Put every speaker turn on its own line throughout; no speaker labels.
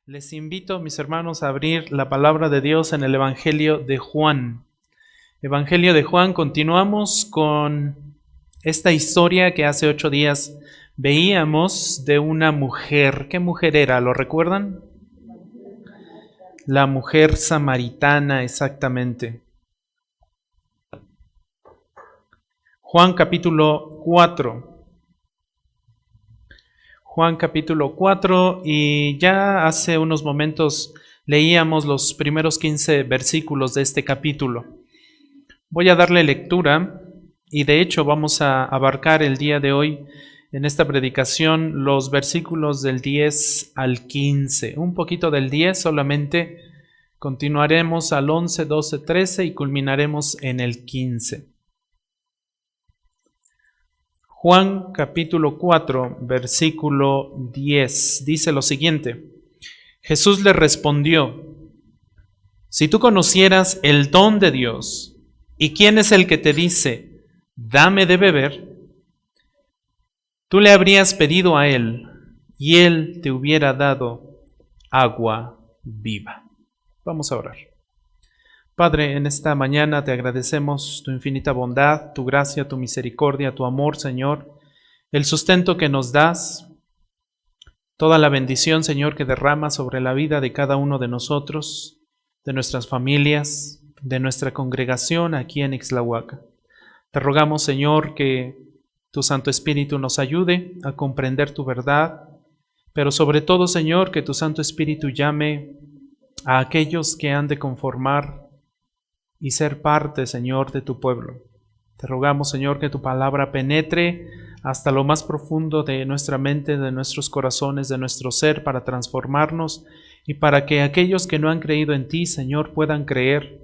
Les invito, mis hermanos, a abrir la palabra de Dios en el Evangelio de Juan. Evangelio de Juan, continuamos con esta historia que hace 8 días veíamos de una mujer. ¿Qué mujer era? ¿Lo recuerdan? La mujer samaritana, exactamente. Juan capítulo 4. Juan capítulo 4, y ya hace unos momentos leíamos los primeros 15 versículos de este capítulo. Voy a darle lectura y de hecho vamos a abarcar el día de hoy en esta predicación los versículos del 10 al 15. Un poquito del 10 solamente, continuaremos al 11, 12, 13 y culminaremos en el 15. Juan capítulo 4, versículo 10, dice lo siguiente: Jesús le respondió: si tú conocieras el don de Dios, y quién es el que te dice, dame de beber, tú le habrías pedido a él, y él te hubiera dado agua viva. Vamos a orar. Padre, en esta mañana te agradecemos tu infinita bondad, tu gracia, tu misericordia, tu amor, Señor, el sustento que nos das, toda la bendición, Señor, que derramas sobre la vida de cada uno de nosotros, de nuestras familias, de nuestra congregación aquí en Ixtlahuaca. Te rogamos, Señor, que tu Santo Espíritu nos ayude a comprender tu verdad, pero sobre todo, Señor, que tu Santo Espíritu llame a aquellos que han de conformar y ser parte, Señor, de tu pueblo. Te rogamos, Señor, que tu palabra penetre hasta lo más profundo de nuestra mente, de nuestros corazones, de nuestro ser, para transformarnos y para que aquellos que no han creído en ti, Señor, puedan creer,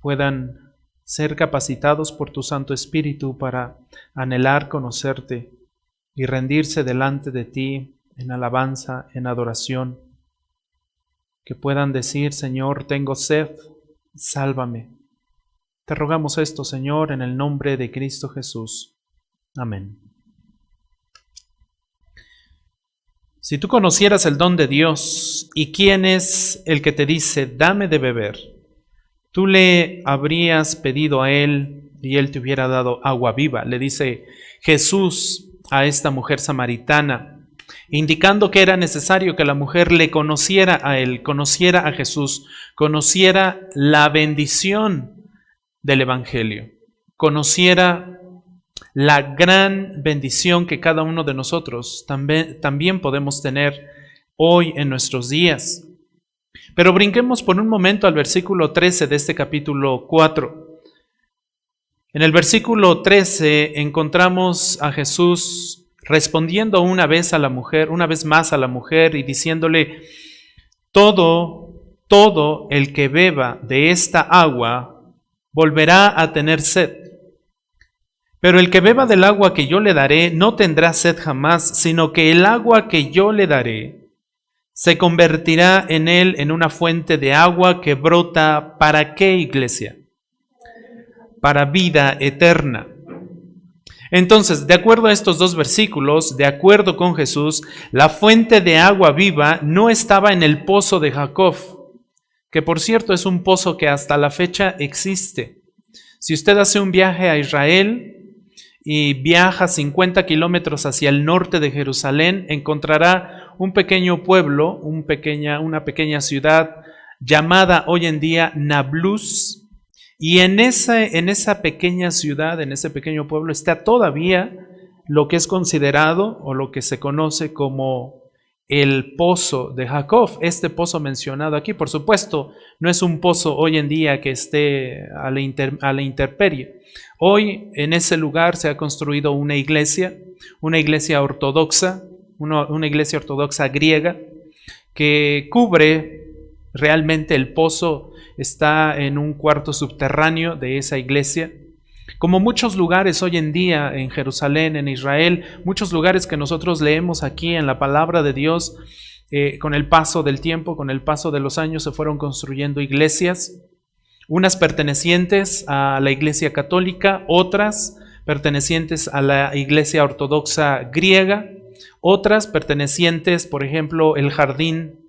puedan ser capacitados por tu Santo Espíritu para anhelar conocerte y rendirse delante de ti en alabanza, en adoración. Que puedan decir, Señor, tengo sed, sálvame. Te rogamos esto, Señor, en el nombre de Cristo Jesús. Amén. Si tú conocieras el don de Dios y quién es el que te dice, dame de beber, tú le habrías pedido a él y él te hubiera dado agua viva. Le dice Jesús a esta mujer samaritana, indicando que era necesario que la mujer le conociera a él, conociera a Jesús, conociera la bendición del Evangelio, conociera la gran bendición que cada uno de nosotros también podemos tener hoy en nuestros días. Pero brinquemos por un momento al versículo 13 de este capítulo 4. En el versículo 13 encontramos a Jesús respondiendo una vez más a la mujer y diciéndole: todo el que beba de esta agua volverá a tener sed. Pero el que beba del agua que yo le daré no tendrá sed jamás, sino que el agua que yo le daré se convertirá en él en una fuente de agua que brota. ¿Para qué, iglesia? Para vida eterna. Entonces, de acuerdo a estos dos versículos, de acuerdo con Jesús, la fuente de agua viva no estaba en el pozo de Jacob, que por cierto es un pozo que hasta la fecha existe. Si usted hace un viaje a Israel y viaja 50 kilómetros hacia el norte de Jerusalén, encontrará un pequeño pueblo, una pequeña ciudad llamada hoy en día Nablus, y en esa pequeña ciudad, en ese pequeño pueblo, está todavía lo que es considerado o lo que se conoce como el pozo de Jacob. Este pozo mencionado aquí, por supuesto, no es un pozo hoy en día que esté a la intemperie. Hoy en ese lugar se ha construido una iglesia ortodoxa, una iglesia ortodoxa griega, que cubre realmente el pozo. Está en un cuarto subterráneo de esa iglesia. Como muchos lugares hoy en día en Jerusalén, en Israel, muchos lugares que nosotros leemos aquí en la palabra de Dios, con el paso del tiempo, con el paso de los años, se fueron construyendo iglesias, unas pertenecientes a la iglesia católica, otras pertenecientes a la iglesia ortodoxa griega, otras pertenecientes, por ejemplo, el jardín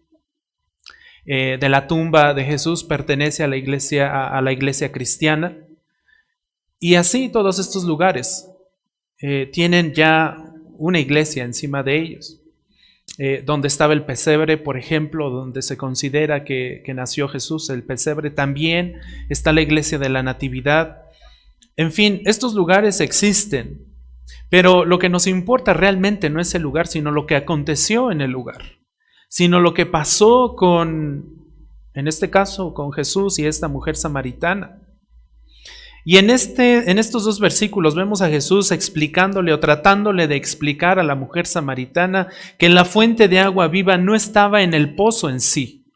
de la tumba de Jesús pertenece a la iglesia cristiana. Y así todos estos lugares tienen ya una iglesia encima de ellos. Donde estaba el pesebre, por ejemplo, donde se considera que nació Jesús, el pesebre, también está la iglesia de la Natividad. En fin, estos lugares existen, pero lo que nos importa realmente no es el lugar, sino lo que aconteció en el lugar, sino lo que pasó en este caso, con Jesús y esta mujer samaritana. Y en estos dos versículos vemos a Jesús explicándole o tratándole de explicar a la mujer samaritana que la fuente de agua viva no estaba en el pozo en sí,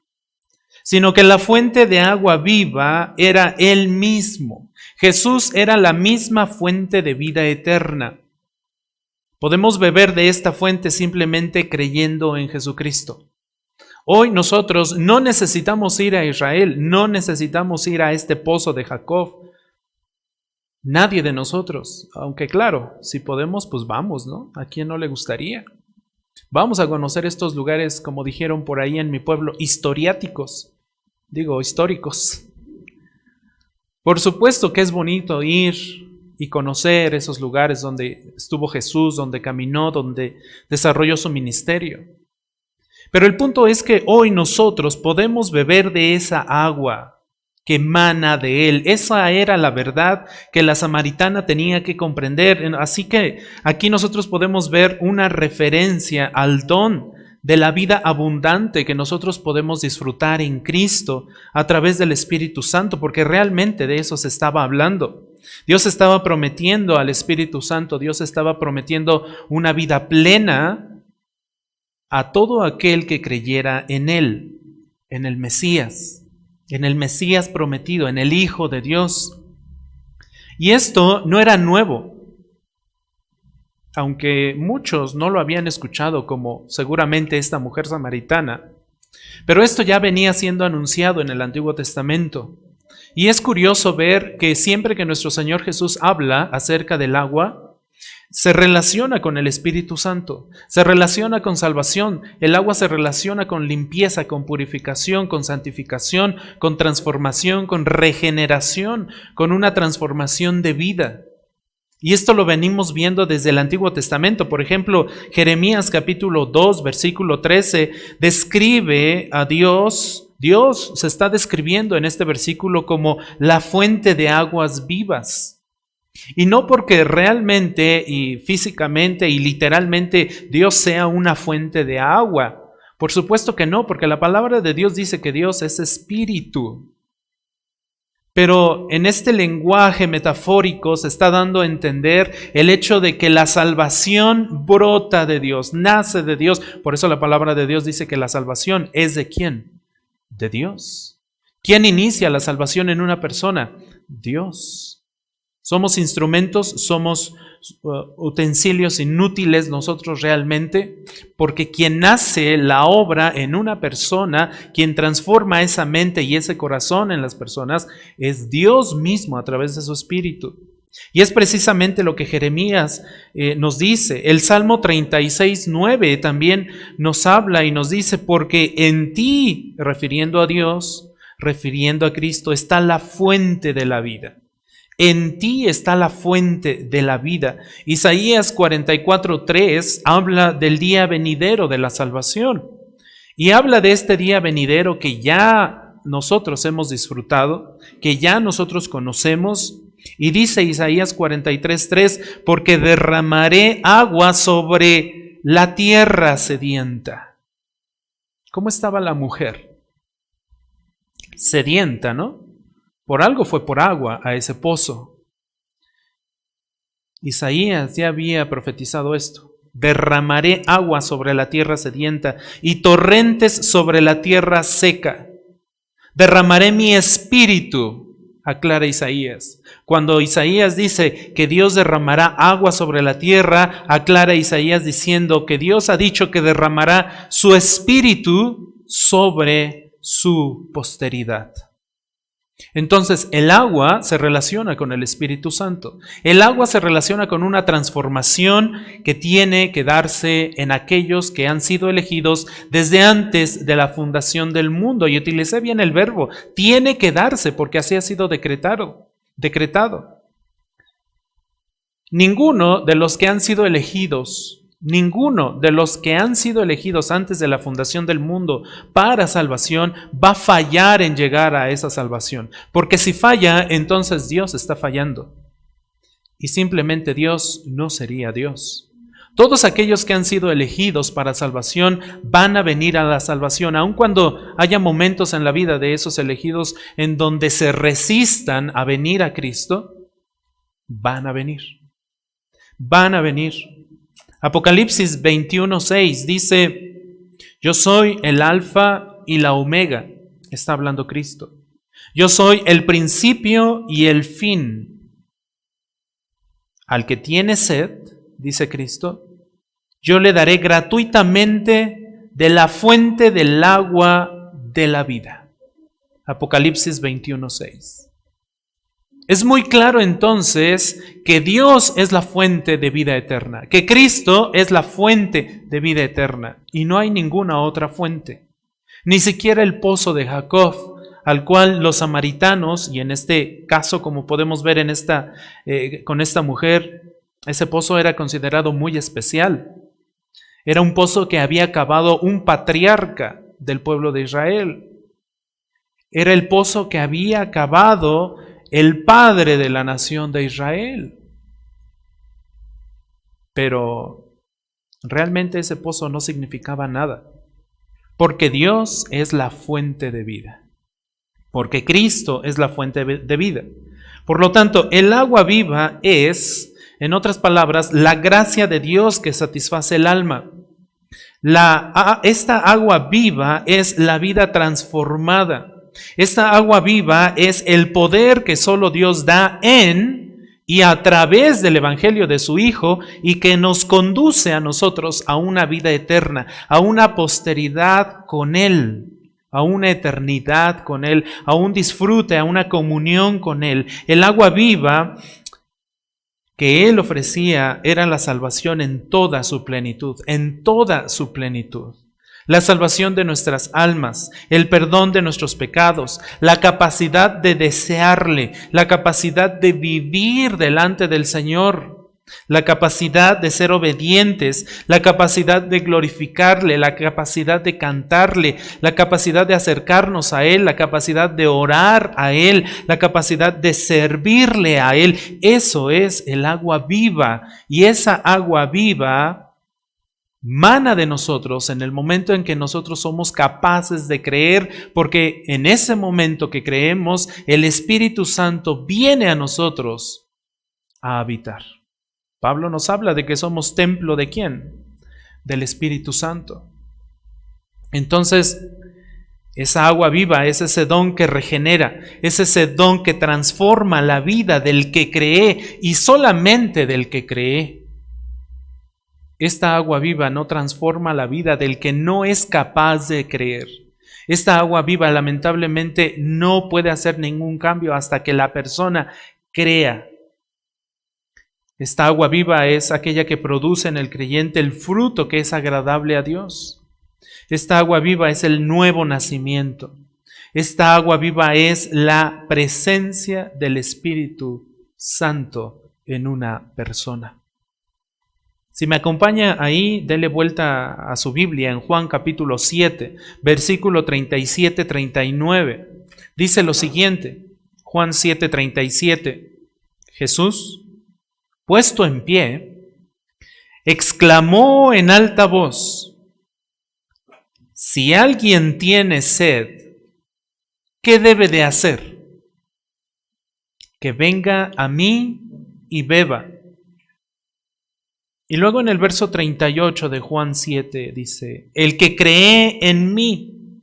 sino que la fuente de agua viva era Él mismo. Jesús era la misma fuente de vida eterna. Podemos beber de esta fuente simplemente creyendo en Jesucristo. Hoy nosotros no necesitamos ir a Israel, no necesitamos ir a este pozo de Jacob. Nadie de nosotros, aunque claro, si podemos, pues vamos, ¿no? ¿A quién no le gustaría? Vamos a conocer estos lugares, como dijeron por ahí en mi pueblo, históricos. Por supuesto que es bonito ir y conocer esos lugares donde estuvo Jesús, donde caminó, donde desarrolló su ministerio. Pero el punto es que hoy nosotros podemos beber de esa agua que emana de Él. Esa era la verdad que la samaritana tenía que comprender. Así que aquí nosotros podemos ver una referencia al don de la vida abundante que nosotros podemos disfrutar en Cristo a través del Espíritu Santo, porque realmente de eso se estaba hablando. Dios estaba prometiendo al Espíritu Santo, Dios estaba prometiendo una vida plena a todo aquel que creyera en Él, en el Mesías prometido, en el Hijo de Dios. Y esto no era nuevo, aunque muchos no lo habían escuchado, como seguramente esta mujer samaritana, pero esto ya venía siendo anunciado en el Antiguo Testamento. Y es curioso ver que siempre que nuestro Señor Jesús habla acerca del agua, se relaciona con el Espíritu Santo, se relaciona con salvación. El agua se relaciona con limpieza, con purificación, con santificación, con transformación, con regeneración, con una transformación de vida. Y esto lo venimos viendo desde el Antiguo Testamento. Por ejemplo, Jeremías capítulo 2, versículo 13, describe a Dios. Dios se está describiendo en este versículo como la fuente de aguas vivas. Y no porque realmente y físicamente y literalmente Dios sea una fuente de agua. Por supuesto que no, porque la palabra de Dios dice que Dios es espíritu. Pero en este lenguaje metafórico se está dando a entender el hecho de que la salvación brota de Dios, nace de Dios. Por eso la palabra de Dios dice que la salvación es ¿de quién? De Dios. ¿Quién inicia la salvación en una persona? Dios. Somos instrumentos, somos utensilios inútiles nosotros realmente, porque quien hace la obra en una persona, quien transforma esa mente y ese corazón en las personas, es Dios mismo a través de su Espíritu. Y es precisamente lo que Jeremías nos dice. El Salmo 36:9 también nos habla y nos dice, porque en ti, refiriendo a Dios, refiriendo a Cristo, está la fuente de la vida. En ti está la fuente de la vida. Isaías 44:3 habla del día venidero de la salvación. Y habla de este día venidero que ya nosotros hemos disfrutado, que ya nosotros conocemos. Y dice Isaías 43:3, porque derramaré agua sobre la tierra sedienta. ¿Cómo estaba la mujer? Sedienta, ¿no? Por algo fue por agua a ese pozo. Isaías ya había profetizado esto. Derramaré agua sobre la tierra sedienta y torrentes sobre la tierra seca. Derramaré mi espíritu, aclara Isaías. Cuando Isaías dice que Dios derramará agua sobre la tierra, aclara Isaías diciendo que Dios ha dicho que derramará su espíritu sobre su posteridad. Entonces, el agua se relaciona con el Espíritu Santo. El agua se relaciona con una transformación que tiene que darse en aquellos que han sido elegidos desde antes de la fundación del mundo. Y utilicé bien el verbo, tiene que darse porque así ha sido decretado. Ninguno de los que han sido elegidos antes de la fundación del mundo para salvación va a fallar en llegar a esa salvación. Porque si falla, entonces Dios está fallando. Y simplemente Dios no sería Dios. Todos aquellos que han sido elegidos para salvación van a venir a la salvación, aun cuando haya momentos en la vida de esos elegidos en donde se resistan a venir a Cristo, van a venir. Apocalipsis 21:6 dice, yo soy el alfa y la omega, está hablando Cristo. Yo soy el principio y el fin. Al que tiene sed, dice Cristo, yo le daré gratuitamente de la fuente del agua de la vida. Apocalipsis 21:6. Es muy claro entonces que Dios es la fuente de vida eterna, que Cristo es la fuente de vida eterna y no hay ninguna otra fuente, ni siquiera el pozo de Jacob, al cual los samaritanos, y en este caso como podemos ver con esta mujer, ese pozo era considerado muy especial. Era un pozo que había cavado un patriarca del pueblo de Israel. Era el pozo que había cavado el padre de la nación de Israel. Pero realmente ese pozo no significaba nada, porque Dios es la fuente de vida, porque Cristo es la fuente de vida. Por lo tanto, el agua viva es, en otras palabras, la gracia de Dios que satisface el alma. Esta agua viva es la vida transformada. Esta agua viva es el poder que solo Dios da en y a través del evangelio de su Hijo y que nos conduce a nosotros a una vida eterna, a una posteridad con Él, a una eternidad con Él, a un disfrute, a una comunión con Él. El agua viva que Él ofrecía era la salvación en toda su plenitud, La salvación de nuestras almas, el perdón de nuestros pecados, la capacidad de desearle, la capacidad de vivir delante del Señor, la capacidad de ser obedientes, la capacidad de glorificarle, la capacidad de cantarle, la capacidad de acercarnos a Él, la capacidad de orar a Él, la capacidad de servirle a Él. Eso es el agua viva, y esa agua viva mana de nosotros en el momento en que nosotros somos capaces de creer, porque en ese momento que creemos, el Espíritu Santo viene a nosotros a habitar. Pablo nos habla de que somos templo ¿de quién? Del Espíritu Santo. Entonces, esa agua viva es ese don que regenera, es ese don que transforma la vida del que cree y solamente del que cree. Esta agua viva no transforma la vida del que no es capaz de creer. Esta agua viva lamentablemente no puede hacer ningún cambio hasta que la persona crea. Esta agua viva es aquella que produce en el creyente el fruto que es agradable a Dios. Esta agua viva es el nuevo nacimiento. Esta agua viva es la presencia del Espíritu Santo en una persona. Si me acompaña ahí, dele vuelta a su Biblia en Juan capítulo 7, versículo 37-39. Dice lo siguiente, Juan 7:37. Jesús, puesto en pie, exclamó en alta voz: si alguien tiene sed, ¿qué debe de hacer? Que venga a mí y beba. Y luego en el verso 38 de Juan 7 dice: el que cree en mí.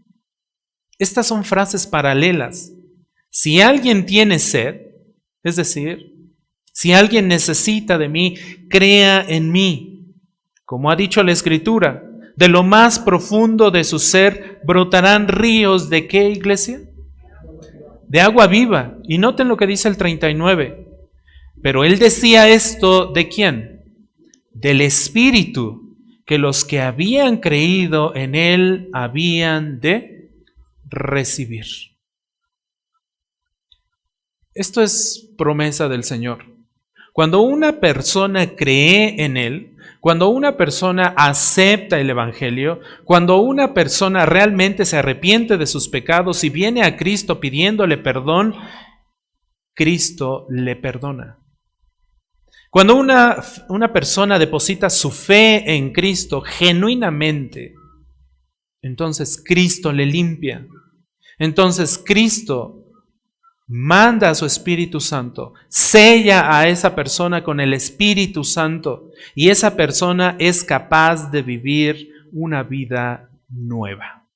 Estas son frases paralelas. Si alguien tiene sed, es decir, si alguien necesita de mí, crea en mí. Como ha dicho la Escritura, de lo más profundo de su ser brotarán ríos ¿de qué, iglesia? de agua viva. Y noten lo que dice el 39. Pero él decía esto, ¿de quién? Del Espíritu, que los que habían creído en él habían de recibir. Esto es promesa del Señor. Cuando una persona cree en él, cuando una persona acepta el Evangelio, cuando una persona realmente se arrepiente de sus pecados y viene a Cristo pidiéndole perdón, Cristo le perdona. Cuando una persona deposita su fe en Cristo genuinamente, entonces Cristo le limpia. Entonces Cristo manda a su Espíritu Santo, sella a esa persona con el Espíritu Santo y esa persona es capaz de vivir una vida nueva.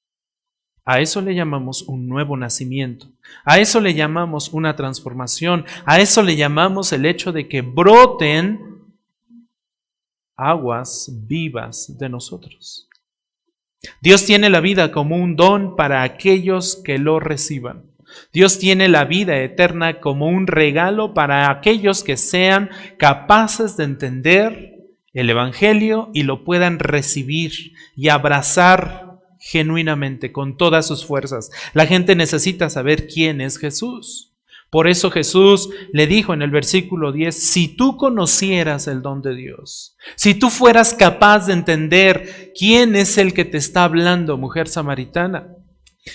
A eso le llamamos un nuevo nacimiento, a eso le llamamos una transformación, a eso le llamamos el hecho de que broten aguas vivas de nosotros. Dios tiene la vida como un don para aquellos que lo reciban. Dios tiene la vida eterna como un regalo para aquellos que sean capaces de entender el Evangelio y lo puedan recibir y abrazar genuinamente con todas sus fuerzas. La gente necesita saber quién es Jesús. Por eso Jesús le dijo en el versículo 10, si tú conocieras el don de Dios, si tú fueras capaz de entender quién es el que te está hablando, mujer samaritana,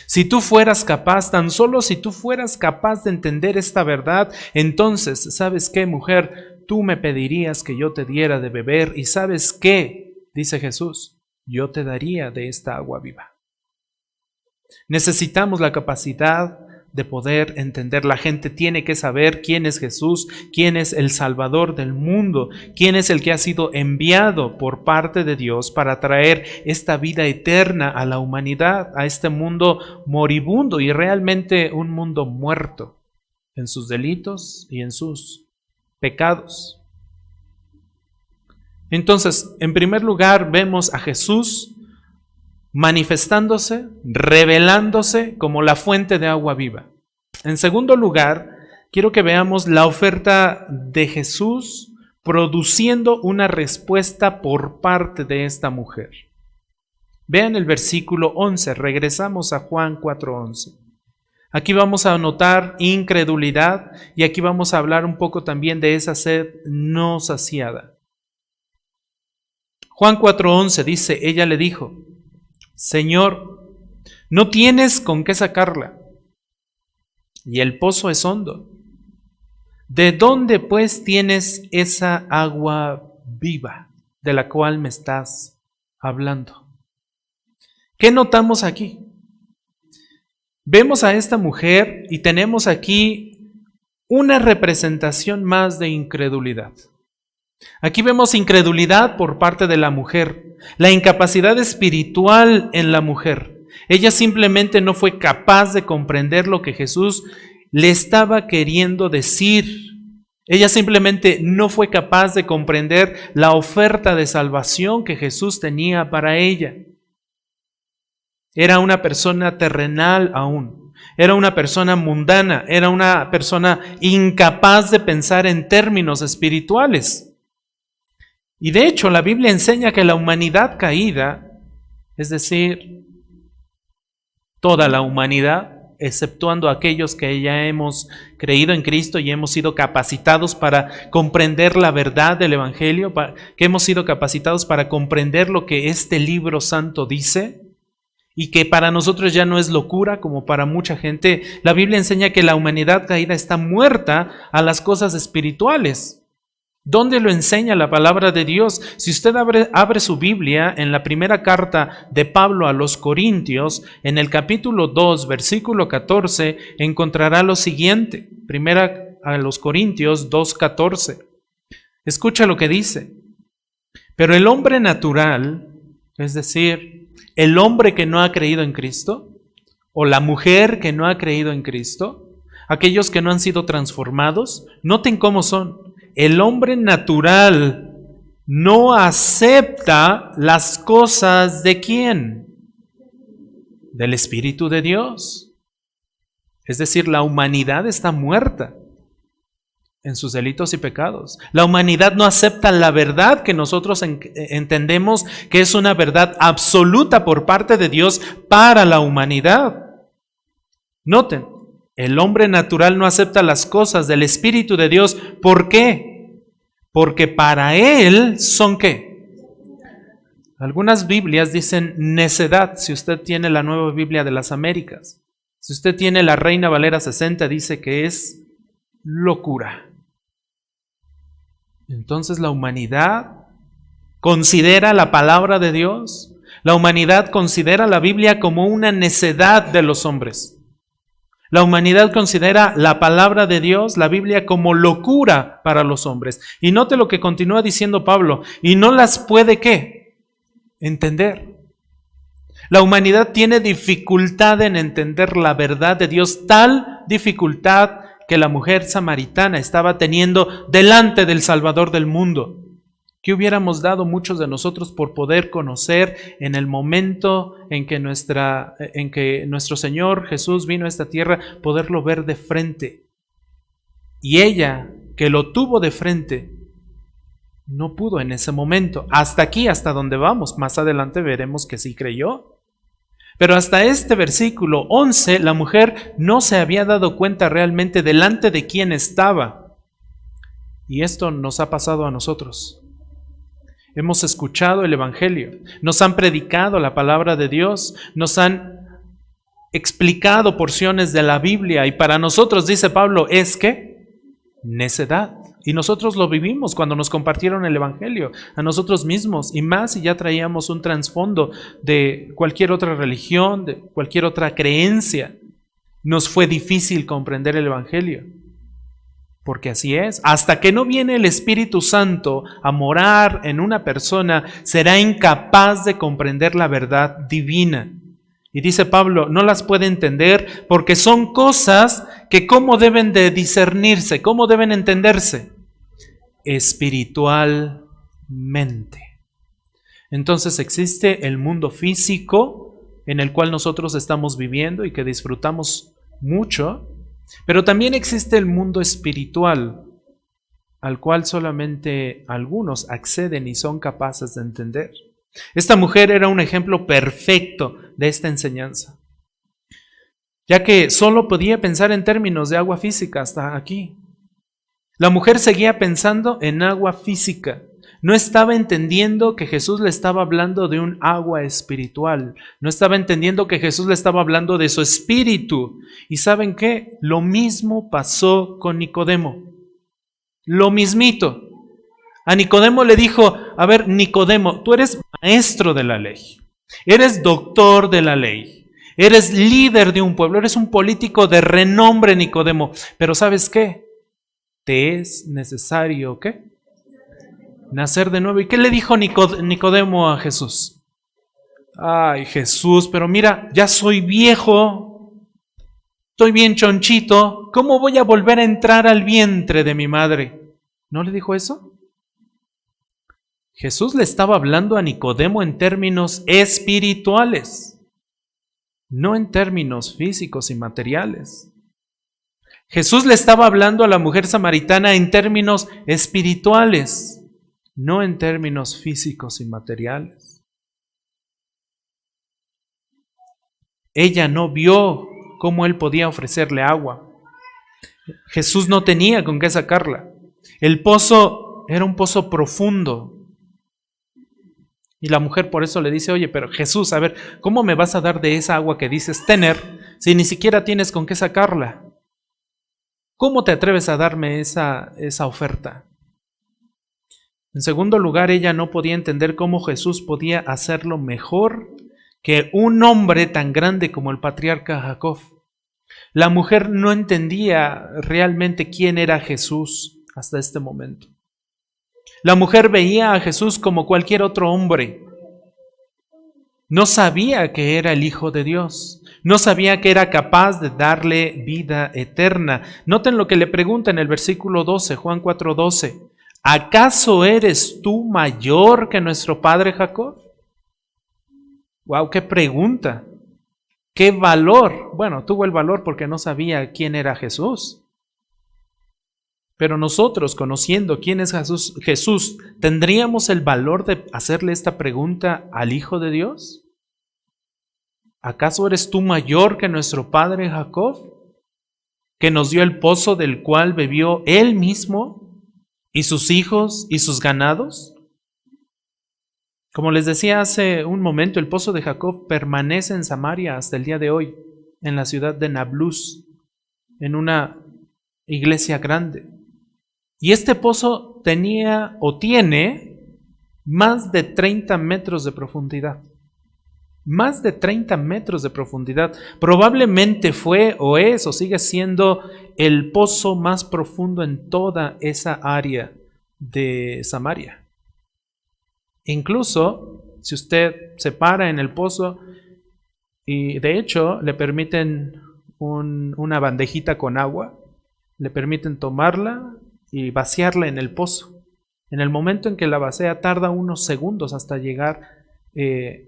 si tú fueras capaz, tan solo si tú fueras capaz de entender esta verdad, entonces, ¿sabes qué, mujer? Tú me pedirías que yo te diera de beber y ¿sabes qué? Dice Jesús, yo te daría de esta agua viva. Necesitamos la capacidad de poder entender. La gente tiene que saber quién es Jesús, quién es el Salvador del mundo, quién es el que ha sido enviado por parte de Dios para traer esta vida eterna a la humanidad, a este mundo moribundo y realmente un mundo muerto en sus delitos y en sus pecados. Entonces, en primer lugar, vemos a Jesús manifestándose, revelándose como la fuente de agua viva. En segundo lugar, quiero que veamos la oferta de Jesús produciendo una respuesta por parte de esta mujer. Vean el versículo 11, regresamos a Juan 4:11. Aquí vamos a notar incredulidad y aquí vamos a hablar un poco también de esa sed no saciada. Juan 4:11 dice, ella le dijo, Señor, no tienes con qué sacarla, y el pozo es hondo. ¿De dónde pues tienes esa agua viva de la cual me estás hablando? ¿Qué notamos aquí? Vemos a esta mujer y tenemos aquí una representación más de incredulidad. Aquí vemos incredulidad por parte de la mujer, la incapacidad espiritual en la mujer. Ella simplemente no fue capaz de comprender lo que Jesús le estaba queriendo decir. Ella simplemente no fue capaz de comprender la oferta de salvación que Jesús tenía para ella. Era una persona terrenal aún, era una persona mundana, era una persona incapaz de pensar en términos espirituales. Y de hecho la Biblia enseña que la humanidad caída, es decir, toda la humanidad, exceptuando aquellos que ya hemos creído en Cristo y hemos sido capacitados para comprender la verdad del Evangelio, que hemos sido capacitados para comprender lo que este libro santo dice, y que para nosotros ya no es locura como para mucha gente. La Biblia enseña que la humanidad caída está muerta a las cosas espirituales. ¿Dónde lo enseña la palabra de Dios? Si usted abre su Biblia en la primera carta de Pablo a los Corintios, en el capítulo 2, versículo 14, encontrará lo siguiente. Primera a los Corintios 2:14. Escucha lo que dice. Pero el hombre natural, es decir, el hombre que no ha creído en Cristo, o la mujer que no ha creído en Cristo, aquellos que no han sido transformados, noten cómo son. El hombre natural no acepta las cosas ¿de quién? Del Espíritu de Dios. Es decir, la humanidad está muerta en sus delitos y pecados. La humanidad no acepta la verdad que nosotros entendemos que es una verdad absoluta por parte de Dios para la humanidad. Noten, el hombre natural no acepta las cosas del Espíritu de Dios. ¿Por qué? Porque para él son ¿qué? Algunas Biblias dicen necedad, si usted tiene la Nueva Biblia de las Américas. Si usted tiene la Reina Valera 60, dice que es locura. Entonces la humanidad considera la palabra de Dios, la humanidad considera la Biblia como una necedad de los hombres. La humanidad considera la palabra de Dios, la Biblia, como locura para los hombres. Y note lo que continúa diciendo Pablo, y no las puede ¿qué? Entender. La humanidad tiene dificultad en entender la verdad de Dios, tal dificultad que la mujer samaritana estaba teniendo delante del Salvador del mundo. ¿Qué hubiéramos dado muchos de nosotros por poder conocer en el momento en que nuestro Señor Jesús vino a esta tierra, poderlo ver de frente? Y ella, que lo tuvo de frente, no pudo en ese momento. Hasta aquí, hasta donde vamos. Más adelante veremos que sí creyó. Pero hasta este versículo 11, la mujer no se había dado cuenta realmente delante de quién estaba. Y esto nos ha pasado a nosotros. Hemos escuchado el Evangelio, nos han predicado la palabra de Dios, nos han explicado porciones de la Biblia y para nosotros, dice Pablo, es que necedad. Y nosotros lo vivimos cuando nos compartieron el Evangelio, a nosotros mismos, y más si ya traíamos un trasfondo de cualquier otra religión, de cualquier otra creencia. Nos fue difícil comprender el Evangelio, porque así es. Hasta que no viene el Espíritu Santo a morar en una persona, será incapaz de comprender la verdad divina. Y dice Pablo, no las puede entender porque son cosas que cómo deben de discernirse, cómo deben entenderse espiritualmente. Entonces existe el mundo físico en el cual nosotros estamos viviendo y que disfrutamos mucho, pero también existe el mundo espiritual al cual solamente algunos acceden y son capaces de entender. Esta mujer era un ejemplo perfecto de esta enseñanza, ya que solo podía pensar en términos de agua física hasta aquí. La mujer seguía pensando en agua física. No estaba entendiendo que Jesús le estaba hablando de un agua espiritual. No estaba entendiendo que Jesús le estaba hablando de su espíritu. ¿Y saben qué? Lo mismo pasó con Nicodemo. Lo mismito. A Nicodemo le dijo, a ver, Nicodemo, tú eres maestro de la ley. Eres doctor de la ley. Eres líder de un pueblo. Eres un político de renombre, Nicodemo. Pero ¿sabes qué? Te es necesario, ¿qué? Nacer de nuevo. ¿Y qué le dijo Nicodemo a Jesús? Ay, Jesús, pero mira, ya soy viejo, estoy bien chonchito, ¿cómo voy a volver a entrar al vientre de mi madre? ¿No le dijo eso? Jesús le estaba hablando a Nicodemo en términos espirituales, no en términos físicos y materiales. Jesús le estaba hablando a la mujer samaritana en términos espirituales, no en términos físicos y materiales. Ella no vio cómo él podía ofrecerle agua. Jesús no tenía con qué sacarla. El pozo era un pozo profundo. Y la mujer por eso le dice, oye, pero Jesús, a ver, ¿cómo me vas a dar de esa agua que dices tener si ni siquiera tienes con qué sacarla? ¿Cómo te atreves a darme esa oferta? En segundo lugar, ella no podía entender cómo Jesús podía hacerlo mejor que un hombre tan grande como el patriarca Jacob. La mujer no entendía realmente quién era Jesús hasta este momento. La mujer veía a Jesús como cualquier otro hombre. No sabía que era el Hijo de Dios. No sabía que era capaz de darle vida eterna. Noten lo que le pregunta en el versículo 12, Juan 4:12. ¿Acaso eres tú mayor que nuestro padre Jacob? ¡Wow! ¡Qué pregunta! ¿Qué valor? Bueno, tuvo el valor porque no sabía quién era Jesús. Pero nosotros, conociendo quién es Jesús, ¿tendríamos el valor de hacerle esta pregunta al Hijo de Dios? ¿Acaso eres tú mayor que nuestro padre Jacob, que nos dio el pozo del cual bebió él mismo y sus hijos y sus ganados? Como les decía hace un momento, el pozo de Jacob permanece en Samaria hasta el día de hoy, en la ciudad de Nablus, en una iglesia grande. Y este pozo tenía o tiene más de 30 metros de profundidad. Más de 30 metros de profundidad. Probablemente fue o es o sigue siendo el pozo más profundo en toda esa área de Samaria. Incluso, si usted se para en el pozo y de hecho le permiten una bandejita con agua, le permiten tomarla y vaciarla en el pozo. En el momento en que la vacía tarda unos segundos hasta llegar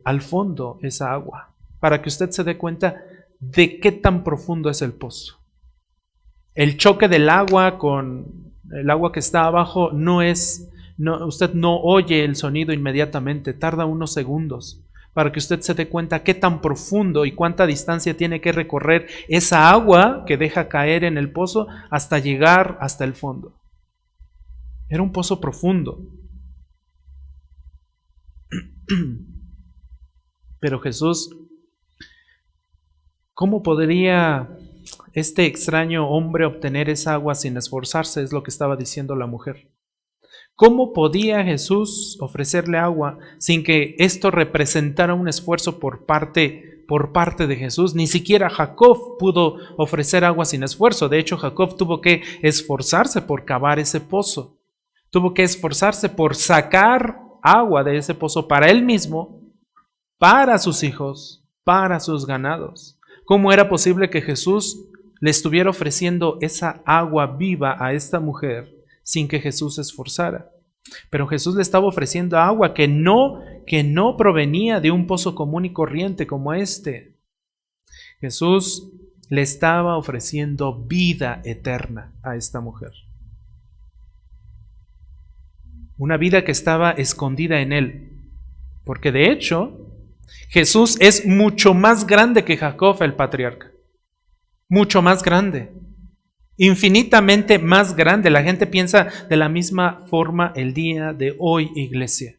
al fondo esa agua, para que usted se dé cuenta de qué tan profundo es el pozo. El choque del agua con el agua que está abajo usted no oye el sonido inmediatamente, tarda unos segundos para que usted se dé cuenta qué tan profundo y cuánta distancia tiene que recorrer esa agua que deja caer en el pozo hasta llegar hasta el fondo. Era un pozo profundo. Pero Jesús, ¿cómo podría este extraño hombre obtener esa agua sin esforzarse? Es lo que estaba diciendo la mujer. ¿Cómo podía Jesús ofrecerle agua sin que esto representara un esfuerzo por parte de Jesús? Ni siquiera Jacob pudo ofrecer agua sin esfuerzo. De hecho, Jacob tuvo que esforzarse por cavar ese pozo. Tuvo que esforzarse por sacar agua de ese pozo para él mismo, para sus hijos, para sus ganados. ¿Cómo era posible que Jesús le estuviera ofreciendo esa agua viva a esta mujer sin que Jesús se esforzara? Pero Jesús le estaba ofreciendo agua que no provenía de un pozo común y corriente como este. Jesús le estaba ofreciendo vida eterna a esta mujer. Una vida que estaba escondida en él. Porque de hecho, Jesús es mucho más grande que Jacob el patriarca. Mucho más grande. Infinitamente más grande. La gente piensa de la misma forma el día de hoy, iglesia.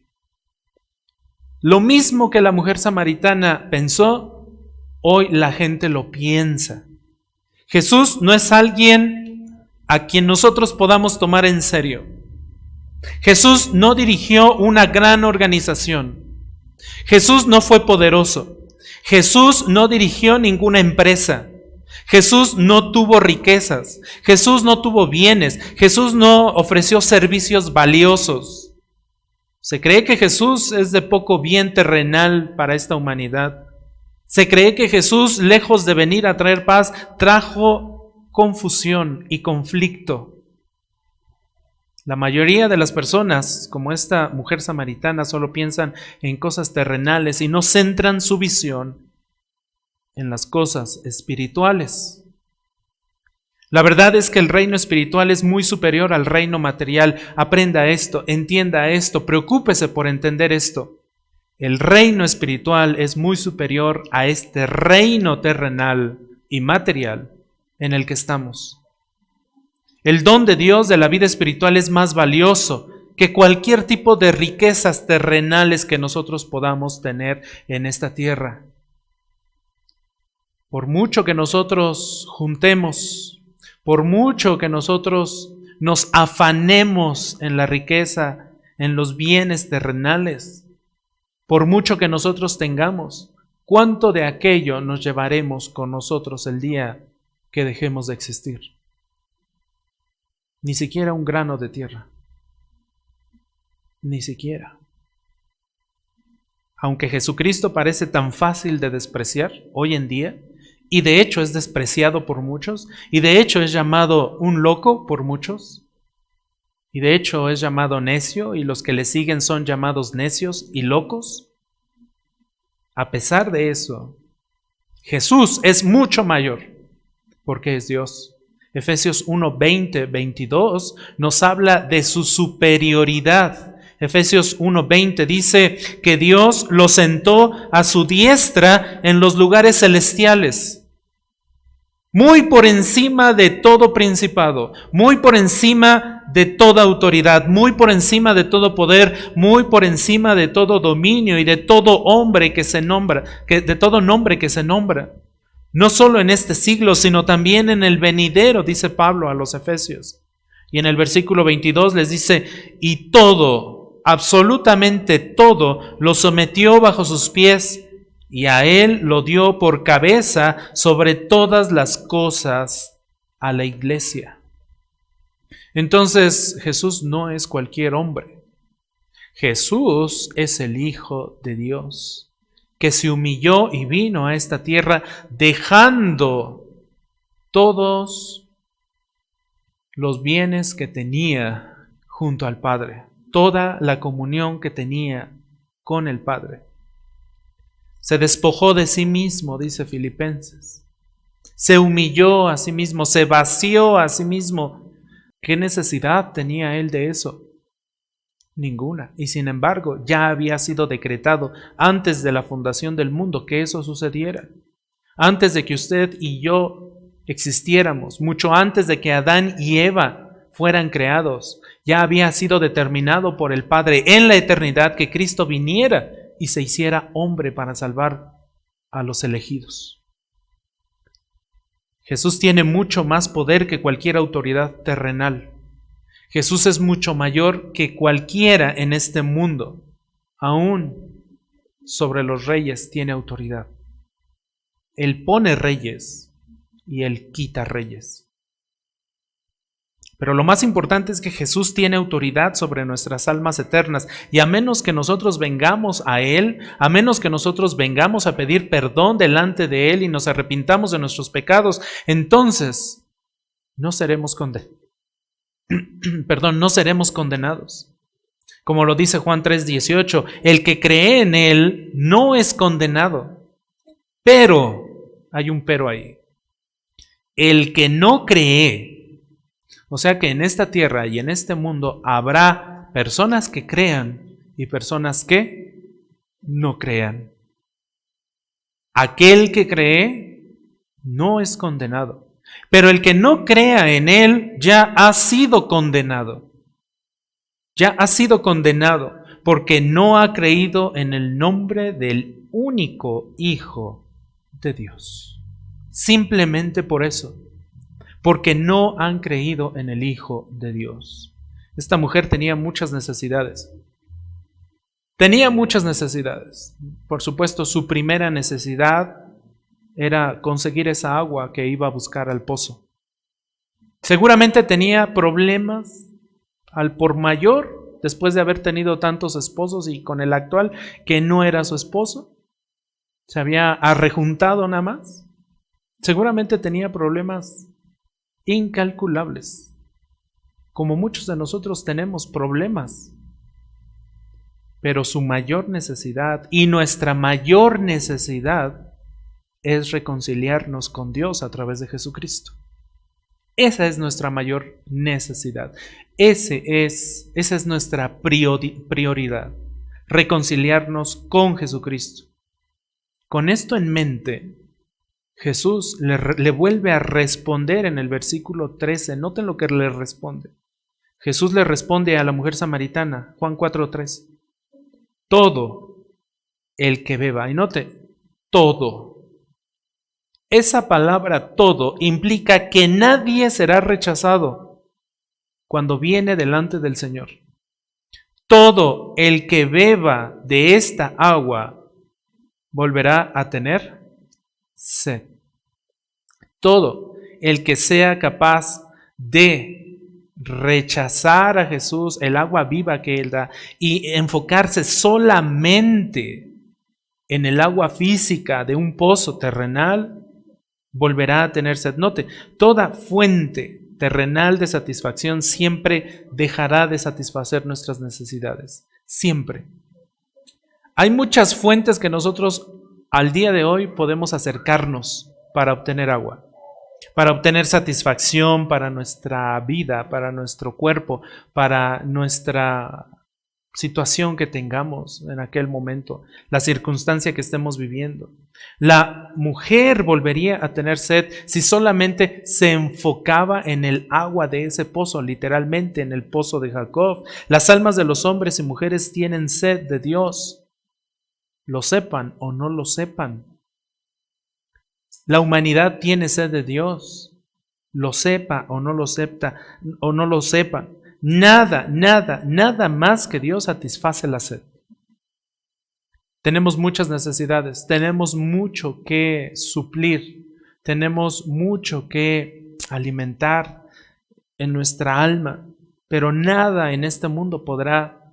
Lo mismo que la mujer samaritana pensó, hoy la gente lo piensa. Jesús no es alguien a quien nosotros podamos tomar en serio. Jesús no dirigió una gran organización. Jesús no fue poderoso. Jesús no dirigió ninguna empresa. Jesús no tuvo riquezas. Jesús no tuvo bienes. Jesús no ofreció servicios valiosos. Se cree que Jesús es de poco bien terrenal para esta humanidad. Se cree que Jesús, lejos de venir a traer paz, trajo confusión y conflicto. La mayoría de las personas, como esta mujer samaritana, solo piensan en cosas terrenales y no centran su visión en las cosas espirituales. La verdad es que el reino espiritual es muy superior al reino material. Aprenda esto, entienda esto, preocúpese por entender esto. El reino espiritual es muy superior a este reino terrenal y material en el que estamos. El don de Dios de la vida espiritual es más valioso que cualquier tipo de riquezas terrenales que nosotros podamos tener en esta tierra. Por mucho que nosotros juntemos, por mucho que nosotros nos afanemos en la riqueza, en los bienes terrenales, por mucho que nosotros tengamos, ¿cuánto de aquello nos llevaremos con nosotros el día que dejemos de existir? Ni siquiera un grano de tierra. Ni siquiera. Aunque Jesucristo parece tan fácil de despreciar hoy en día, y de hecho es despreciado por muchos, y de hecho es llamado un loco por muchos, y de hecho es llamado necio, y los que le siguen son llamados necios y locos, a pesar de eso, Jesús es mucho mayor porque es Dios. Efesios 1, 20, 22 nos habla de su superioridad. Efesios 1, 20 dice que Dios lo sentó a su diestra en los lugares celestiales, muy por encima de todo principado, muy por encima de toda autoridad, muy por encima de todo poder, muy por encima de todo dominio y de todo hombre que se nombra, de todo nombre que se nombra. No solo en este siglo, sino también en el venidero, dice Pablo a los Efesios. Y en el versículo 22 les dice, y todo, absolutamente todo, lo sometió bajo sus pies, y a él lo dio por cabeza sobre todas las cosas a la iglesia. Entonces Jesús no es cualquier hombre. Jesús es el Hijo de Dios, que se humilló y vino a esta tierra dejando todos los bienes que tenía junto al Padre, toda la comunión que tenía con el Padre. Se despojó de sí mismo, dice Filipenses. Se humilló a sí mismo, se vació a sí mismo. ¿Qué necesidad tenía él de eso? Ninguna. Y sin embargo, ya había sido decretado antes de la fundación del mundo que eso sucediera. Antes de que usted y yo existiéramos, mucho antes de que Adán y Eva fueran creados, ya había sido determinado por el Padre en la eternidad que Cristo viniera y se hiciera hombre para salvar a los elegidos. Jesús tiene mucho más poder que cualquier autoridad terrenal. Jesús es mucho mayor que cualquiera en este mundo. Aún sobre los reyes tiene autoridad. Él pone reyes y Él quita reyes. Pero lo más importante es que Jesús tiene autoridad sobre nuestras almas eternas, y a menos que nosotros vengamos a Él, a menos que nosotros vengamos a pedir perdón delante de Él y nos arrepintamos de nuestros pecados, entonces no seremos no seremos condenados. Como lo dice Juan 3:18, el que cree en Él no es condenado, pero, hay un pero ahí, el que no cree. O sea que en esta tierra y en este mundo habrá personas que crean y personas que no crean. Aquel que cree no es condenado, pero el que no crea en Él ya ha sido condenado. Ya ha sido condenado porque no ha creído en el nombre del único Hijo de Dios. Simplemente por eso. Porque no han creído en el Hijo de Dios. Esta mujer tenía muchas necesidades. Tenía muchas necesidades. Por supuesto, su primera necesidad era conseguir esa agua que iba a buscar al pozo. Seguramente tenía problemas al por mayor, después de haber tenido tantos esposos y con el actual, que no era su esposo. Se había arrejuntado nada más. Seguramente tenía problemas incalculables, como muchos de nosotros tenemos problemas, pero su mayor necesidad y nuestra mayor necesidad es reconciliarnos con Dios a través de Jesucristo. Esa es nuestra mayor necesidad, esa es nuestra prioridad, reconciliarnos con Jesucristo. Con esto en mente, Jesús le vuelve a responder en el versículo 13. Noten lo que le responde. Jesús le responde a la mujer samaritana, Juan 4:3. Todo el que beba, y note, todo. Esa palabra todo implica que nadie será rechazado cuando viene delante del Señor. Todo el que beba de esta agua volverá a tener sed. Todo el que sea capaz de rechazar a Jesús, el agua viva que Él da, y enfocarse solamente en el agua física de un pozo terrenal, volverá a tener sed. Note, toda fuente terrenal de satisfacción siempre dejará de satisfacer nuestras necesidades. Siempre. Hay muchas fuentes que nosotros al día de hoy podemos acercarnos para obtener agua, para obtener satisfacción para nuestra vida, para nuestro cuerpo, para nuestra situación que tengamos en aquel momento, la circunstancia que estemos viviendo. La mujer volvería a tener sed si solamente se enfocaba en el agua de ese pozo, literalmente en el pozo de Jacob. Las almas de los hombres y mujeres tienen sed de Dios, lo sepan o no lo sepan. La humanidad tiene sed de Dios, lo sepa o no lo sepa. Nada más que Dios satisface la sed. Tenemos muchas necesidades, tenemos mucho que suplir, tenemos mucho que alimentar en nuestra alma, pero nada en este mundo podrá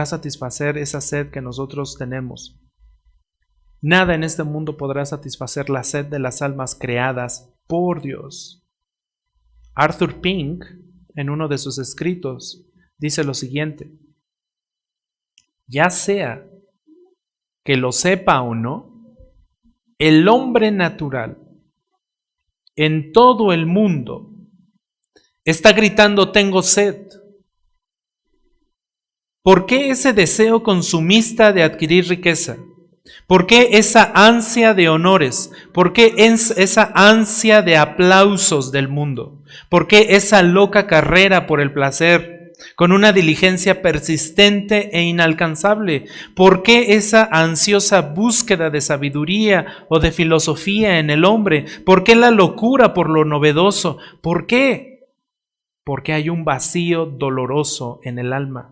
satisfacer esa sed que nosotros tenemos. Nada en este mundo podrá satisfacer la sed de las almas creadas por Dios. Arthur Pink, en uno de sus escritos, dice lo siguiente: ya sea que lo sepa o no, el hombre natural en todo el mundo está gritando tengo sed. ¿Por qué ese deseo consumista de adquirir riqueza? ¿Por qué esa ansia de honores? ¿Por qué esa ansia de aplausos del mundo? ¿Por qué esa loca carrera por el placer, con una diligencia persistente e inalcanzable? ¿Por qué esa ansiosa búsqueda de sabiduría o de filosofía en el hombre? ¿Por qué la locura por lo novedoso? ¿Por qué? Porque hay un vacío doloroso en el alma.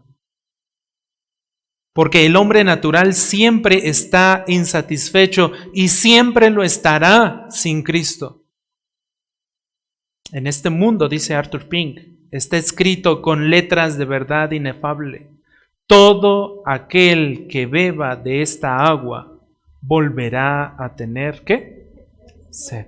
Porque el hombre natural siempre está insatisfecho y siempre lo estará sin Cristo. En este mundo, dice Arthur Pink, está escrito con letras de verdad inefable: todo aquel que beba de esta agua volverá a tener ¿qué? Sed.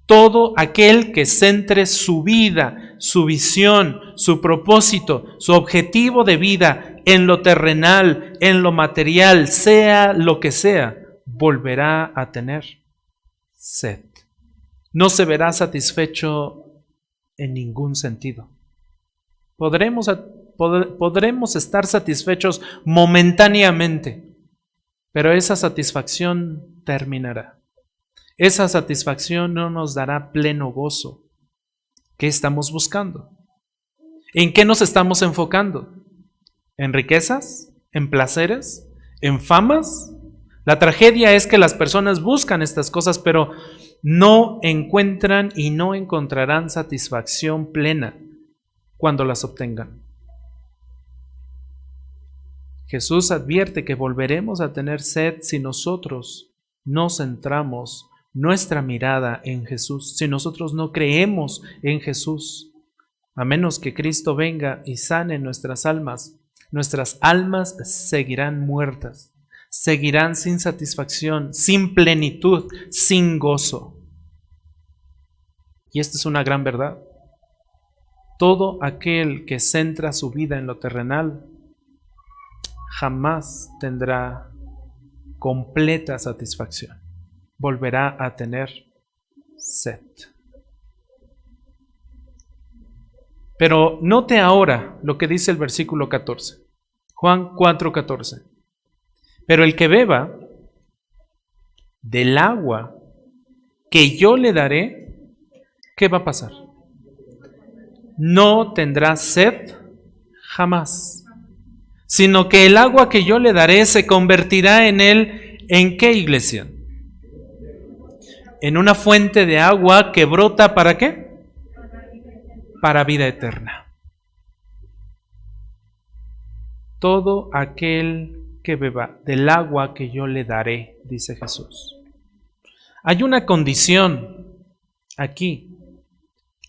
Todo aquel que centre su vida, su visión, su propósito, su objetivo de vida en lo terrenal, en lo material, sea lo que sea, volverá a tener sed. No se verá satisfecho en ningún sentido. Podremos estar satisfechos momentáneamente, pero esa satisfacción terminará. Esa satisfacción no nos dará pleno gozo. ¿Qué estamos buscando? ¿En qué nos estamos enfocando? ¿En riquezas? ¿En placeres? ¿En famas? La tragedia es que las personas buscan estas cosas, pero no encuentran y no encontrarán satisfacción plena cuando las obtengan. Jesús advierte que volveremos a tener sed si nosotros no centramos nuestra mirada en Jesús, si nosotros no creemos en Jesús. A menos que Cristo venga y sane nuestras almas seguirán muertas, seguirán sin satisfacción, sin plenitud, sin gozo. Y esta es una gran verdad. Todo aquel que centra su vida en lo terrenal jamás tendrá completa satisfacción. Volverá a tener sed. Pero note ahora lo que dice el versículo 14. Juan 4:14. Pero el que beba del agua que yo le daré, ¿qué va a pasar? No tendrá sed jamás, sino que el agua que yo le daré se convertirá en él, ¿en qué, iglesia? En una fuente de agua que brota, ¿para qué? Para vida eterna. Todo aquel que beba del agua que yo le daré, dice Jesús. Hay una condición aquí.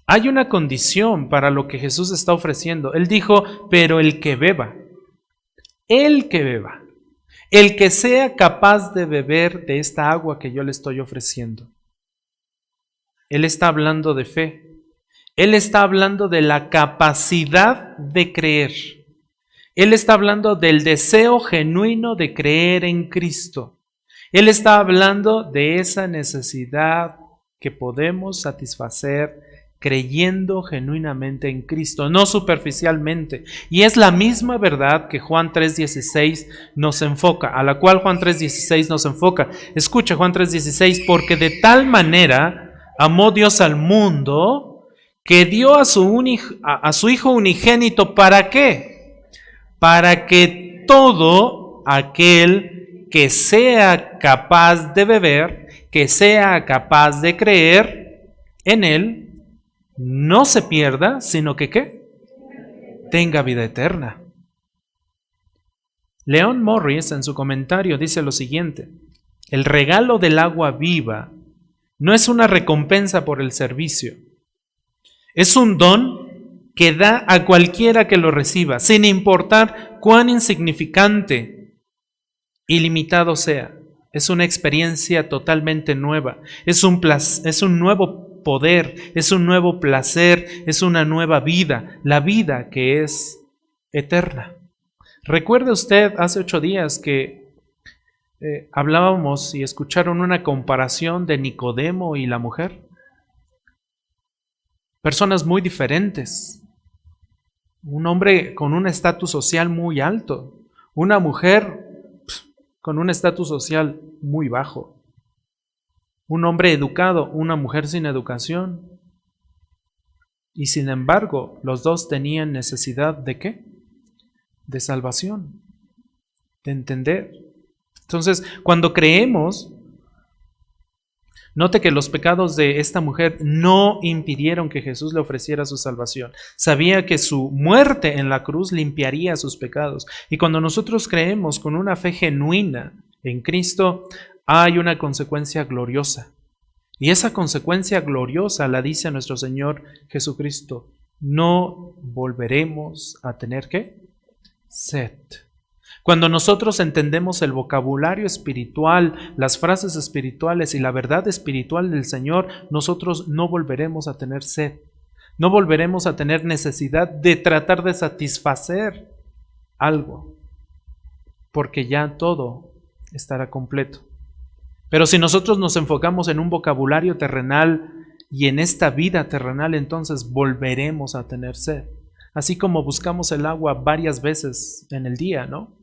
Hay una condición para lo que Jesús está ofreciendo. Él dijo, pero el que beba, el que sea capaz de beber de esta agua que yo le estoy ofreciendo. Él está hablando de fe. Él está hablando de la capacidad de creer. Él está hablando del deseo genuino de creer en Cristo. Él está hablando de esa necesidad que podemos satisfacer creyendo genuinamente en Cristo, no superficialmente. Y es la misma verdad que Juan 3:16 nos enfoca, a la cual Juan 3:16 nos enfoca. Escucha Juan 3:16, porque de tal manera amó Dios al mundo que dio a su Hijo unigénito. ¿Para qué? Para que todo aquel que sea capaz de beber, que sea capaz de creer en Él, no se pierda, sino que ¿qué? Tenga vida eterna. Leon Morris en su comentario dice lo siguiente: el regalo del agua viva no es una recompensa por el servicio, es un don que da a cualquiera que lo reciba, sin importar cuán insignificante y limitado sea. Es una experiencia totalmente nueva, es un nuevo poder, es un nuevo placer, es una nueva vida, la vida que es eterna. ¿Recuerda usted hace 8 días que hablábamos y escucharon una comparación de Nicodemo y la mujer? Personas muy diferentes. Un hombre con un estatus social muy alto, una mujer con un estatus social muy bajo. Un hombre educado, una mujer sin educación. Y sin embargo, los dos tenían necesidad ¿de qué? De salvación, de entender. Entonces, cuando creemos, note que los pecados de esta mujer no impidieron que Jesús le ofreciera su salvación. Sabía que su muerte en la cruz limpiaría sus pecados. Y cuando nosotros creemos con una fe genuina en Cristo, hay una consecuencia gloriosa. Y esa consecuencia gloriosa la dice nuestro Señor Jesucristo: no volveremos a tener ¿qué? Sed. Cuando nosotros entendemos el vocabulario espiritual, las frases espirituales y la verdad espiritual del Señor, nosotros no volveremos a tener sed. No volveremos a tener necesidad de tratar de satisfacer algo, porque ya todo estará completo. Pero si nosotros nos enfocamos en un vocabulario terrenal y en esta vida terrenal, entonces volveremos a tener sed. Así como buscamos el agua varias veces en el día, ¿no?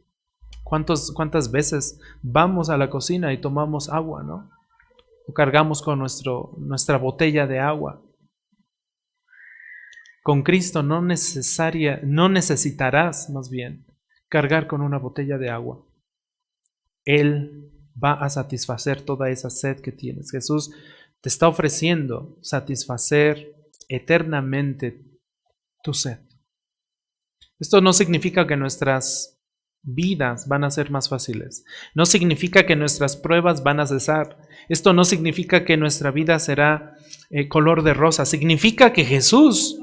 ¿Cuántas veces vamos a la cocina y tomamos agua, ¿no? O cargamos con nuestra botella de agua. Con Cristo no necesitarás más bien cargar con una botella de agua. Él va a satisfacer toda esa sed que tienes. Jesús te está ofreciendo satisfacer eternamente tu sed. Esto no significa que nuestras vidas van a ser más fáciles. No significa que nuestras pruebas van a cesar. Esto no significa que nuestra vida será color de rosa. Significa que Jesús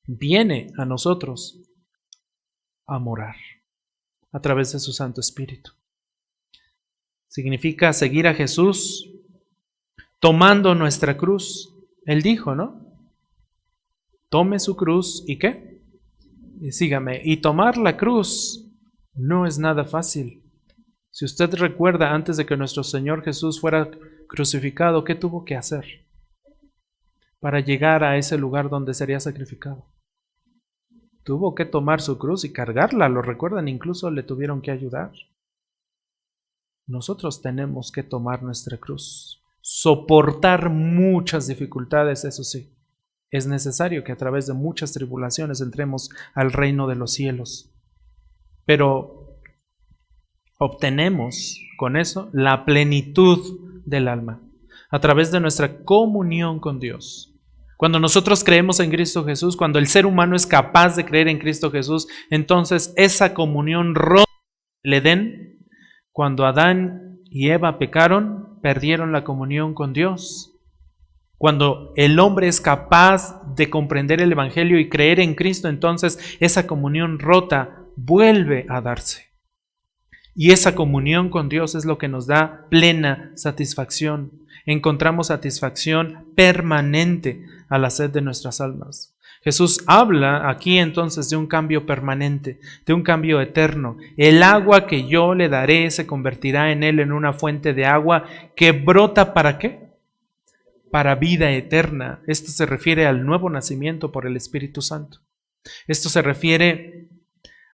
viene a nosotros a morar a través de su Santo Espíritu. Significa seguir a Jesús tomando nuestra cruz. Él dijo, ¿no? Tome su cruz y ¿qué? Y sígame. Y tomar la cruz no es nada fácil. Si usted recuerda, antes de que nuestro Señor Jesús fuera crucificado, ¿qué tuvo que hacer para llegar a ese lugar donde sería sacrificado? Tuvo que tomar su cruz y cargarla. ¿Lo recuerdan? Incluso le tuvieron que ayudar. Nosotros tenemos que tomar nuestra cruz, soportar muchas dificultades, eso sí. Es necesario que a través de muchas tribulaciones entremos al reino de los cielos. Pero obtenemos con eso la plenitud del alma, a través de nuestra comunión con Dios. Cuando nosotros creemos en Cristo Jesús, cuando el ser humano es capaz de creer en Cristo Jesús, entonces esa comunión rota el Edén. Cuando Adán y Eva pecaron, perdieron la comunión con Dios. Cuando el hombre es capaz de comprender el Evangelio y creer en Cristo, entonces esa comunión rota vuelve a darse. Y esa comunión con Dios es lo que nos da plena satisfacción. Encontramos satisfacción permanente a la sed de nuestras almas. Jesús habla aquí entonces de un cambio permanente, de un cambio eterno. El agua que yo le daré se convertirá en él en una fuente de agua que brota ¿para qué? Para vida eterna. Esto se refiere al nuevo nacimiento por el Espíritu Santo. Esto se refiere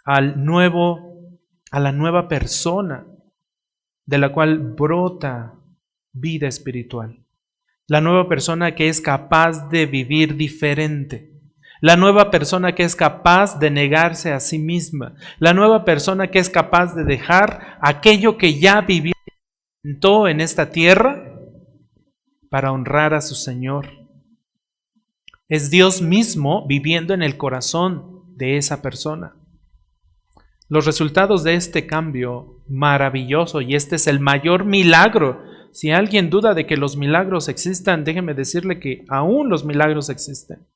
a la nueva persona de la cual brota vida espiritual. La nueva persona que es capaz de vivir diferente. La nueva persona que es capaz de negarse a sí misma. La nueva persona que es capaz de dejar aquello que ya vivió en esta tierra para honrar a su Señor. Es Dios mismo viviendo en el corazón de esa persona. Los resultados de este cambio maravilloso, y este es el mayor milagro. Si alguien duda de que los milagros existan, déjeme decirle que aún los milagros existen.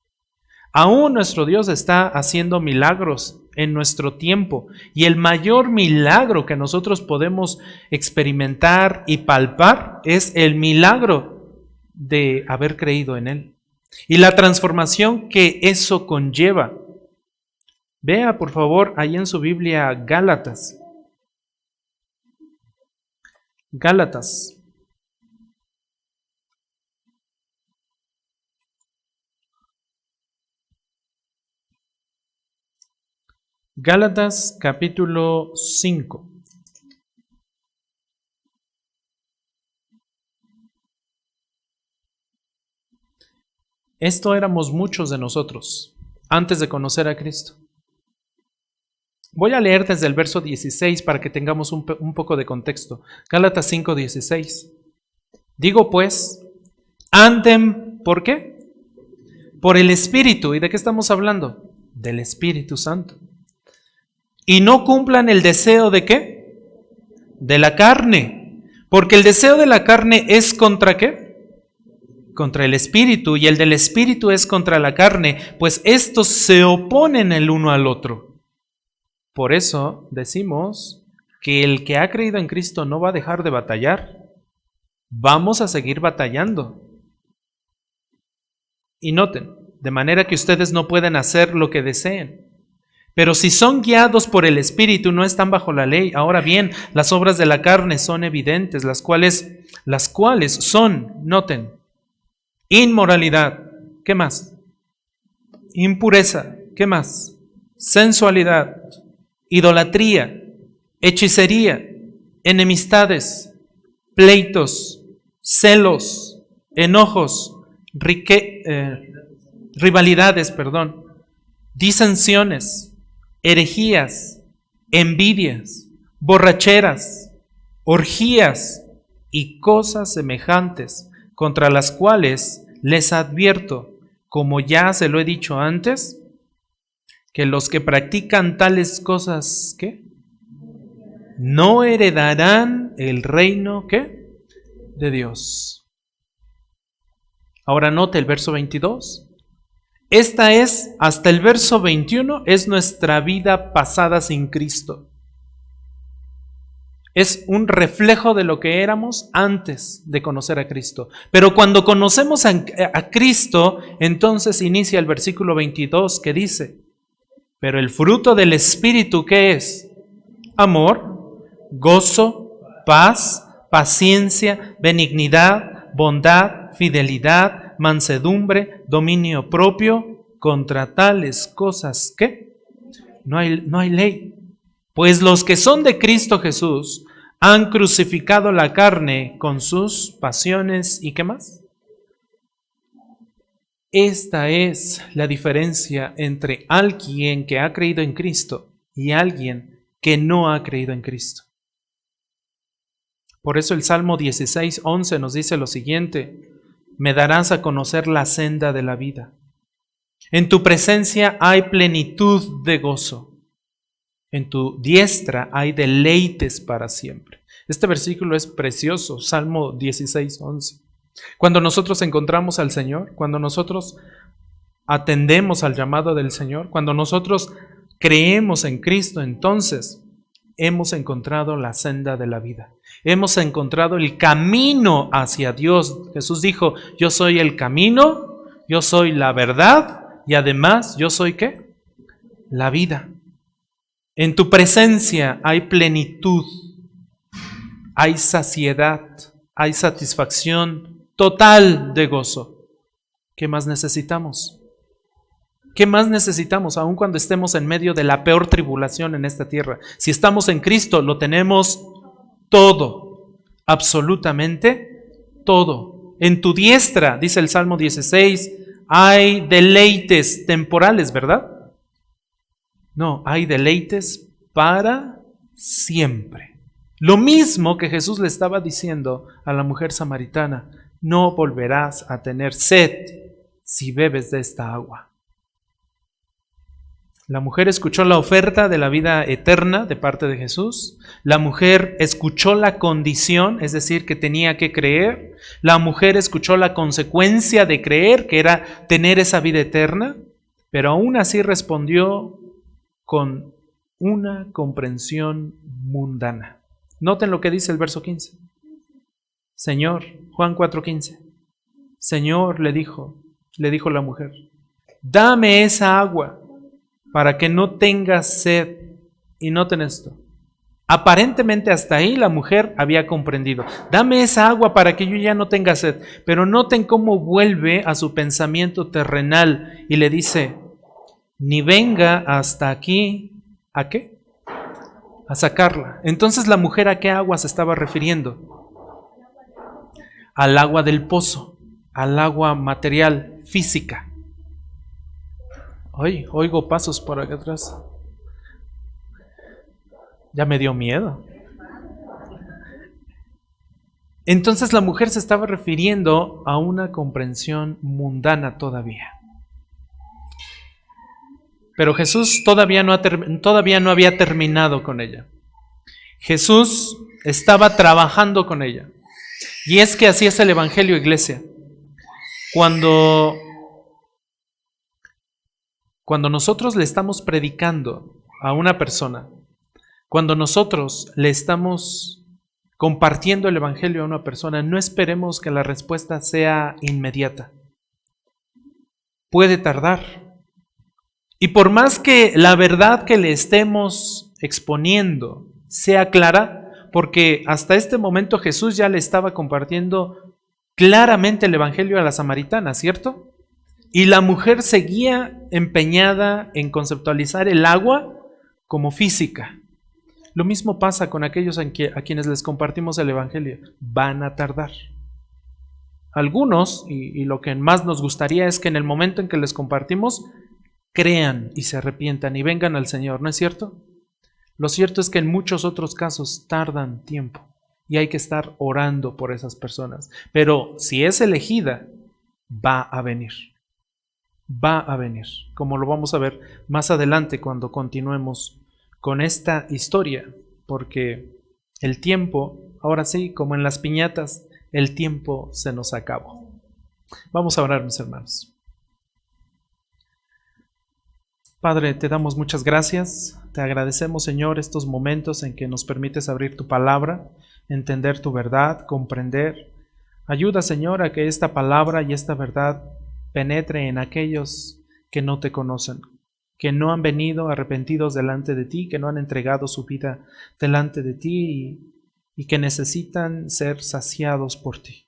Aún nuestro Dios está haciendo milagros en nuestro tiempo, y el mayor milagro que nosotros podemos experimentar y palpar es el milagro de haber creído en Él y la transformación que eso conlleva. Vea por favor ahí en su Biblia Gálatas. Gálatas. Gálatas capítulo 5. Esto éramos muchos de nosotros antes de conocer a Cristo. Voy a leer desde el verso 16 para que tengamos un poco de contexto. Gálatas 5:16. Digo pues, anden, ¿por qué? Por el Espíritu. ¿Y de qué estamos hablando? Del Espíritu Santo. Y no cumplan el deseo ¿de qué? De la carne. Porque el deseo de la carne es ¿contra qué? Contra el Espíritu. Y el del Espíritu es contra la carne. Pues estos se oponen el uno al otro. Por eso decimos que el que ha creído en Cristo no va a dejar de batallar. Vamos a seguir batallando. Y noten, de manera que ustedes no pueden hacer lo que deseen. Pero si son guiados por el Espíritu, no están bajo la ley. Ahora bien, las obras de la carne son evidentes, las cuales son, noten, inmoralidad, ¿qué más? Impureza, ¿qué más? Sensualidad, idolatría, hechicería, enemistades, pleitos, celos, enojos, rivalidades, disensiones, herejías, envidias, borracheras, orgías y cosas semejantes, contra las cuales les advierto, como ya se lo he dicho antes, que los que practican tales cosas, ¿qué? No heredarán el reino, ¿qué? De Dios. Ahora note el verso 22. Esta es, hasta el verso 21, es nuestra vida pasada sin Cristo. Es un reflejo de lo que éramos antes de conocer a Cristo. Pero cuando conocemos a Cristo, entonces inicia el versículo 22 que dice, pero el fruto del Espíritu, ¿qué es? Amor, gozo, paz, paciencia, benignidad, bondad, fidelidad, mansedumbre, dominio propio. Contra tales cosas, ¿qué? No hay ley. Pues los que son de Cristo Jesús han crucificado la carne con sus pasiones y ¿qué más? Esta es la diferencia entre alguien que ha creído en Cristo y alguien que no ha creído en Cristo. Por eso el Salmo 16:11 nos dice lo siguiente: me darás a conocer la senda de la vida. En tu presencia hay plenitud de gozo. En tu diestra hay deleites para siempre. Este versículo es precioso, Salmo 16:11. Cuando nosotros encontramos al Señor, cuando nosotros atendemos al llamado del Señor, cuando nosotros creemos en Cristo, entonces hemos encontrado la senda de la vida. Hemos encontrado el camino hacia Dios. Jesús dijo, yo soy el camino, yo soy la verdad y además yo soy ¿qué? La vida. En tu presencia hay plenitud, hay saciedad, hay satisfacción total de gozo. ¿Qué más necesitamos? ¿Qué más necesitamos aun cuando estemos en medio de la peor tribulación en esta tierra? Si estamos en Cristo, lo tenemos todo, absolutamente todo. En tu diestra, dice el Salmo 16, hay deleites temporales, ¿verdad? No, hay deleites para siempre. Lo mismo que Jesús le estaba diciendo a la mujer samaritana, no volverás a tener sed si bebes de esta agua. La mujer escuchó la oferta de la vida eterna de parte de Jesús. La mujer escuchó la condición, es decir, que tenía que creer. La mujer escuchó la consecuencia de creer, que era tener esa vida eterna, pero aún así respondió con una comprensión mundana. Noten lo que dice el verso 15. Señor, Juan 4:15. Señor, le dijo la mujer, dame esa agua para que no tengas sed. Y noten esto. Aparentemente hasta ahí la mujer había comprendido. Dame esa agua para que yo ya no tenga sed. Pero noten cómo vuelve a su pensamiento terrenal y le dice, ni venga hasta aquí, ¿a qué? A sacarla. Entonces la mujer, ¿a qué agua se estaba refiriendo? Al agua del pozo, al agua material, física. Oigo pasos por acá atrás. Ya me dio miedo. Entonces la mujer se estaba refiriendo a una comprensión mundana todavía. Pero Jesús todavía no había terminado con ella. Jesús estaba trabajando con ella. Y es que así es el Evangelio, iglesia. Cuando nosotros le estamos predicando a una persona, cuando nosotros le estamos compartiendo el Evangelio a una persona, no esperemos que la respuesta sea inmediata. Puede tardar. Y por más que la verdad que le estemos exponiendo sea clara, porque hasta este momento Jesús ya le estaba compartiendo claramente el Evangelio a la samaritana, ¿cierto? Y la mujer seguía empeñada en conceptualizar el agua como física. Lo mismo pasa con aquellos a quienes les compartimos el Evangelio. Van a tardar. Algunos, y lo que más nos gustaría es que en el momento en que les compartimos, crean y se arrepientan y vengan al Señor, ¿no es cierto? Lo cierto es que en muchos otros casos tardan tiempo y hay que estar orando por esas personas. Pero si es elegida, va a venir. Va a venir, como lo vamos a ver más adelante cuando continuemos con esta historia, porque el tiempo, ahora sí, como en las piñatas, el tiempo se nos acabó. Vamos a orar, mis hermanos. Padre, te damos muchas gracias, te agradecemos, Señor, estos momentos en que nos permites abrir tu palabra, entender tu verdad, comprender. Ayuda, Señor, a que esta palabra y esta verdad penetre en aquellos que no te conocen, que no han venido arrepentidos delante de ti, que no han entregado su vida delante de ti y que necesitan ser saciados por ti.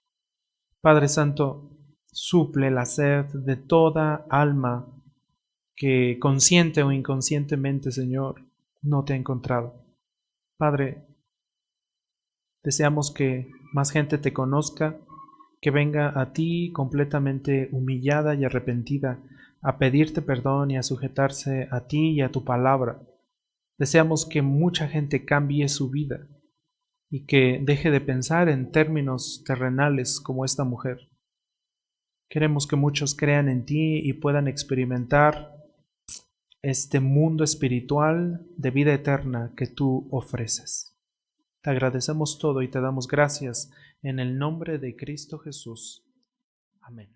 Padre Santo, suple la sed de toda alma que consciente o inconscientemente, Señor, no te ha encontrado. Padre, deseamos que más gente te conozca, que venga a ti completamente humillada y arrepentida, a pedirte perdón y a sujetarse a ti y a tu palabra. Deseamos que mucha gente cambie su vida y que deje de pensar en términos terrenales como esta mujer. Queremos que muchos crean en ti y puedan experimentar este mundo espiritual de vida eterna que tú ofreces. Te agradecemos todo y te damos gracias en el nombre de Cristo Jesús. Amén.